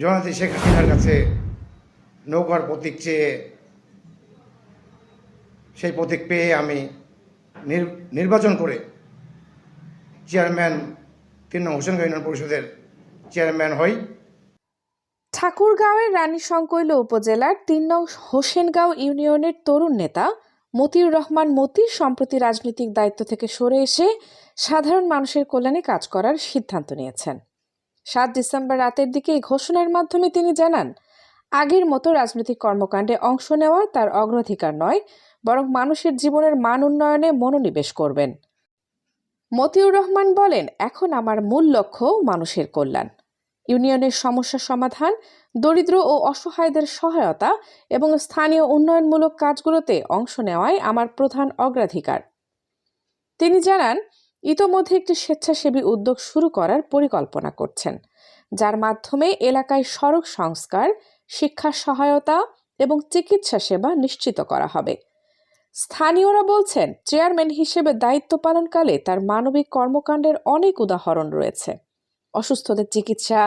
জননেত্রী শেখ হাসিনার কাছে নৌকার প্রতীক চেয়ে সেই প্রতীক পেয়ে আমি নির্বাচন করে চেয়ারম্যান ৩ নং হোসেনগাঁও ইউনিয়ন পরিষদের চেয়ারম্যান হই। ঠাকুরগাঁওয়ের রানীশংকৈল উপজেলার ৩ নং হোসেনগাঁও ইউনিয়নের তরুণ নেতা মতিউর রহমান মতি সম্প্রতি রাজনৈতিক দায়িত্ব থেকে সরে এসে সাধারণ মানুষের কল্যাণে কাজ করার সিদ্ধান্ত নিয়েছেন। ৭ ডিসেম্বর রাতের দিকে এই ঘোষণার মাধ্যমে তিনি জানান, আগের মতো রাজনৈতিক কর্মকাণ্ডে অংশ নেওয়া তার অগ্রাধিকার নয়, বরং মানুষের জীবনের মান উন্নয়নে মনোনিবেশ করবেন। মতিউর রহমান বলেন, এখন আমার মূল লক্ষ্য মানুষের কল্যাণ, ইউনিয়নের সমস্যা সমাধান, দরিদ্র ও অসহায়দের সহায়তা এবং স্থানীয় উন্নয়নমূলক কাজগুলোতে অংশ নেওয়াই আমার প্রধান অগ্রাধিকার। তিনি জানান, ইতোমধ্যে একটি স্বেচ্ছাসেবী উদ্যোগ শুরু করার পরিকল্পনা করছেন, যার মাধ্যমে এলাকায় সড়ক সংস্কার, শিক্ষা সহায়তা এবং চিকিৎসা সেবা নিশ্চিত করা হবে। স্থানীয়রা বলছেন, চেয়ারম্যান হিসেবে দায়িত্ব পালনকালে তার মানবিক কর্মকাণ্ডের অনেক উদাহরণ রয়েছে। অসুস্থদের চিকিৎসা,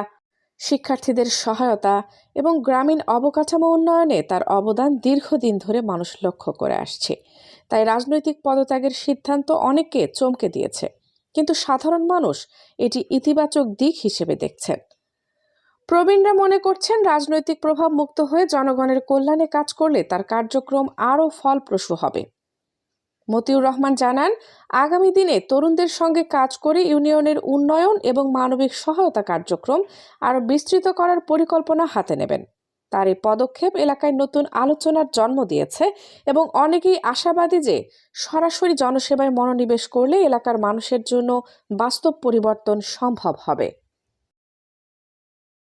শিক্ষার্থীদের সহায়তা এবং গ্রামীণ অবকাঠামো উন্নয়নে তার অবদান দীর্ঘদিন ধরে মানুষ লক্ষ্য করে আসছে। তাই রাজনৈতিক পদত্যাগের সিদ্ধান্ত অনেককে চমকে দিয়েছে, কিন্তু সাধারণ মানুষ এটি ইতিবাচক দিক হিসেবে দেখছেন। প্রবীণরা মনে করছেন, রাজনৈতিক প্রভাব মুক্ত হয়ে জনগণের কল্যাণে কাজ করলে তার কার্যক্রম আরও ফলপ্রসূ হবে। মতিউর রহমান জানান, আগামী দিনে তরুণদের সঙ্গে কাজ করে ইউনিয়নের উন্নয়ন এবং মানবিক সহায়তা কার্যক্রম আরও বিস্তৃত করার পরিকল্পনা হাতে নেবেন। তার এই পদক্ষেপ এলাকায় নতুন আলোচনার জন্ম দিয়েছে এবং অনেকেই আশাবাদী যে সরাসরি জনসেবায় মনোনিবেশ করলে এলাকার মানুষের জন্য বাস্তব পরিবর্তন সম্ভব হবে।